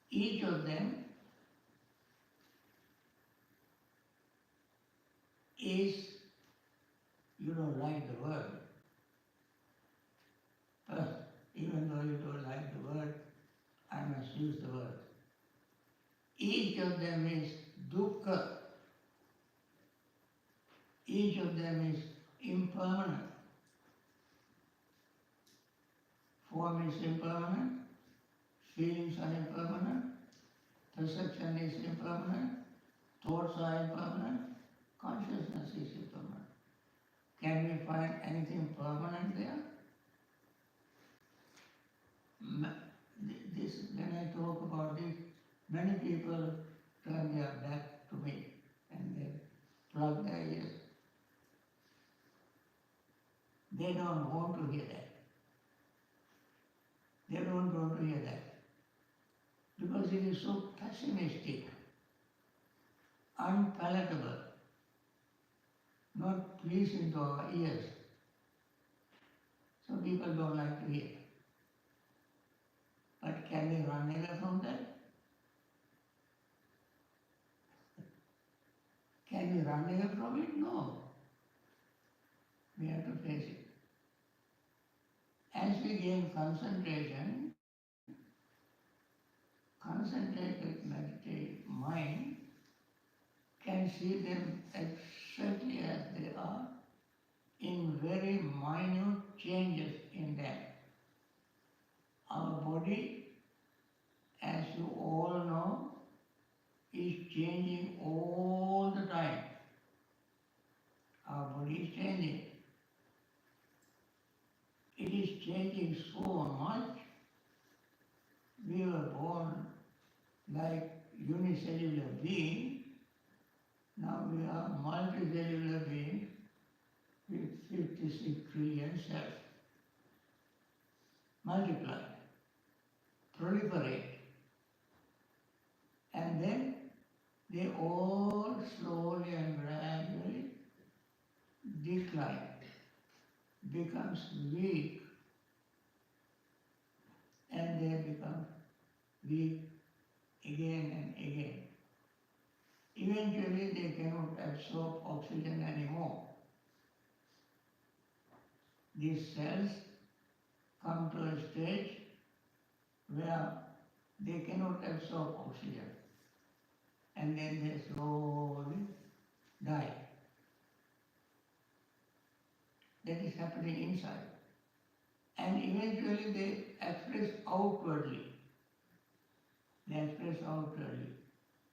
each of them is, you don't like the word. Even though you don't like the word, I must use the word. Each of them is dukkha. Each of them is impermanent. Form is impermanent, feelings are impermanent, perception is impermanent, thoughts are impermanent, consciousness is impermanent. Can we find anything permanent there? When I talk about this, many people turn their back to me and they plug their ears. They don't want to hear that. They don't want to hear that. Because it is so pessimistic, unpalatable, not pleasing to our ears. So people don't like to hear. But can we run away from that? Can we run away from it? No. We have to face it. As we gain concentration, concentrated meditative mind can see them exactly as they are in very minute changes in them. Our body, as you all know, is changing all the time. Our body is changing. It is changing so much. We were born like unicellular being. Now we are multicellular beings with 56 trillion cells. Multiply, proliferate, and then they all slowly and gradually decline, becomes weak, and they become weak again and again. Eventually they cannot absorb oxygen anymore. These cells come to a stage where they cannot absorb oxygen, and then they slowly die. That is happening inside. And eventually they express outwardly. They express outwardly.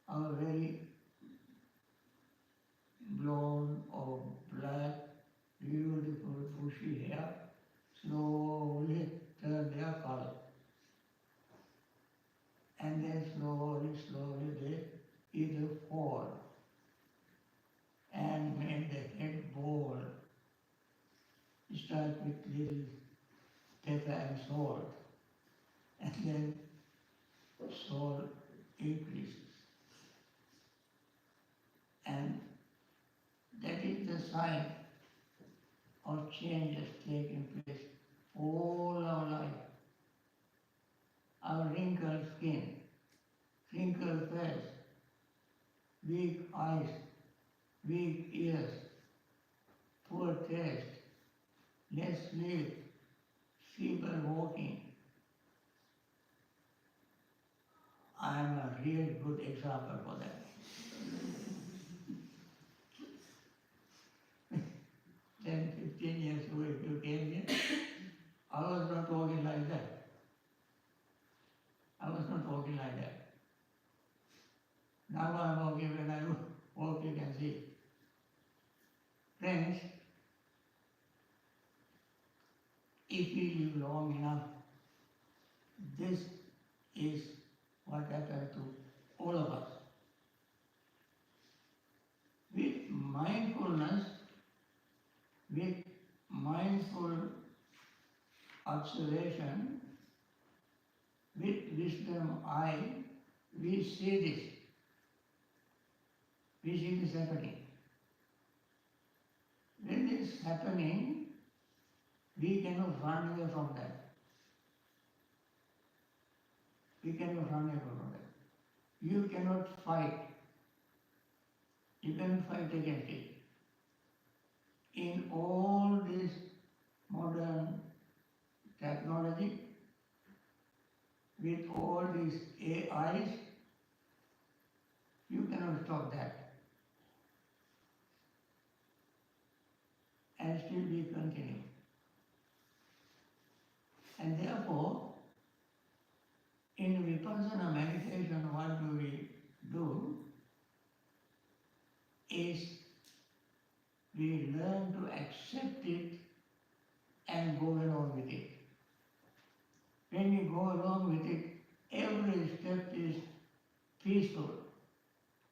Our very blonde or black, beautiful, bushy hair slowly turn their color. And then slowly, slowly they either fall and make the head bald. Start with little pepper and salt, and then salt increases. And that is the sign of changes taking place all our life. Our wrinkled skin, wrinkled face, weak eyes, weak ears, poor taste, less sleep, feeble walking. I am a real good example for that. 10, 15 years ago, if you came here, I was not walking like that. I was not walking like that. Now I am walking. When I walk, you can see. Friends, if we live long enough, this is what happened to all of us. With mindfulness, with mindful observation, with wisdom eye, we see this. We see this happening. When it's happening, we cannot run away from that. We cannot run away from that. You cannot fight. You cannot fight against it. In all this modern technology, with all these AIs, you cannot stop that. And still we continue. And therefore, in Vipassana meditation, what do we do is we learn to accept it and go along with it. When we go along with it, every step is peaceful,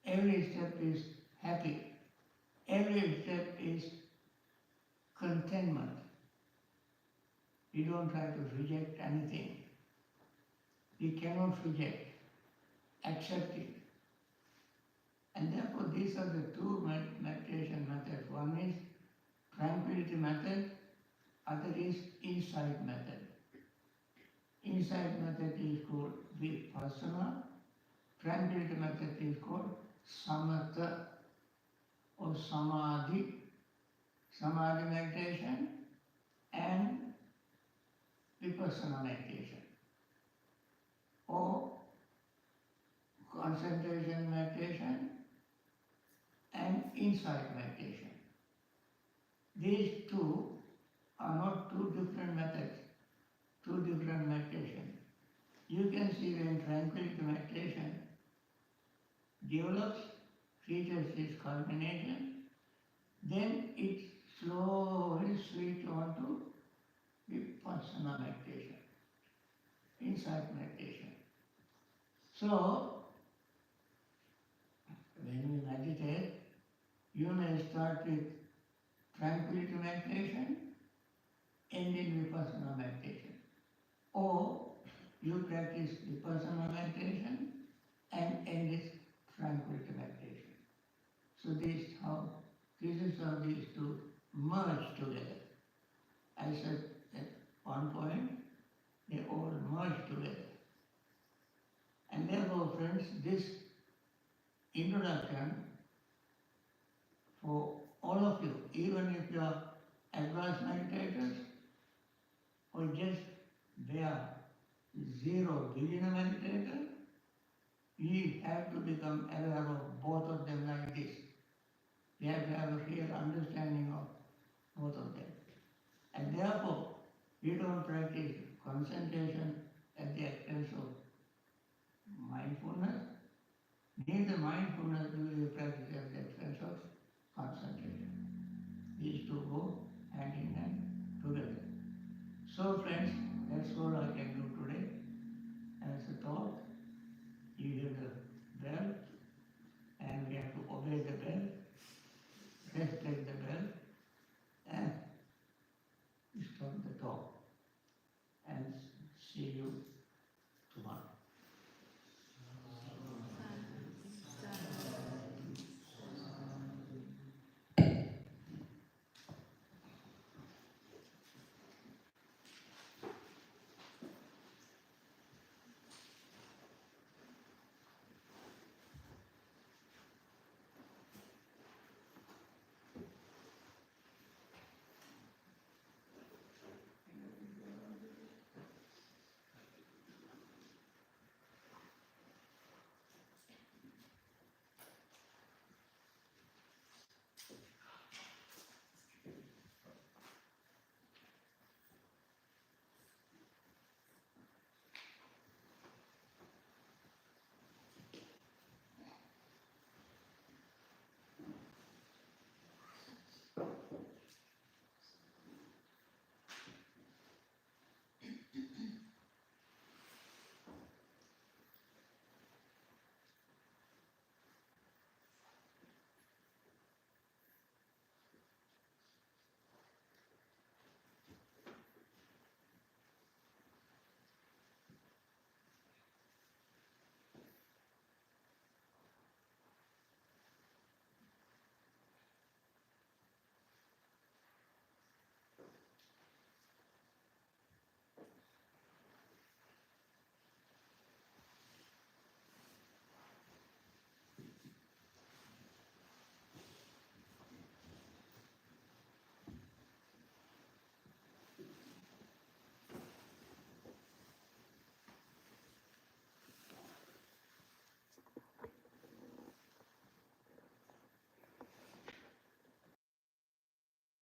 every step is happy, every step is contentment. We don't try to reject anything. We cannot reject, accept it. And therefore these are the two meditation methods. One is tranquility method, other is insight method. Insight method is called Vipassana, tranquility method is called Samatha or Samadhi, Samadhi meditation and Vipassana meditation, or concentration meditation and insight meditation. These two are not two different methods, two different meditations. You can see when tranquility meditation develops, reaches its culmination, then it slowly switches on to Vipassana meditation, insight meditation. So, when we meditate, start with tranquility meditation, end in vipassana meditation. Or you practice vipassana meditation and end with tranquility meditation. So this is how these two merge together. I said at one point, they all merge together. And therefore, friends, this introduction for all of you, even if you are advanced meditators or just bare zero beginner meditator, we have to become aware of both of them like this. We have to have a clear understanding of both of them. And therefore, we don't practice concentration at the expense of mindfulness. Neither mindfulness do we practice at the expense of concentration. These two go hand in hand together. So friends, that's all I can do today. As a thought, you hear the bell and we have to obey the bell. Just like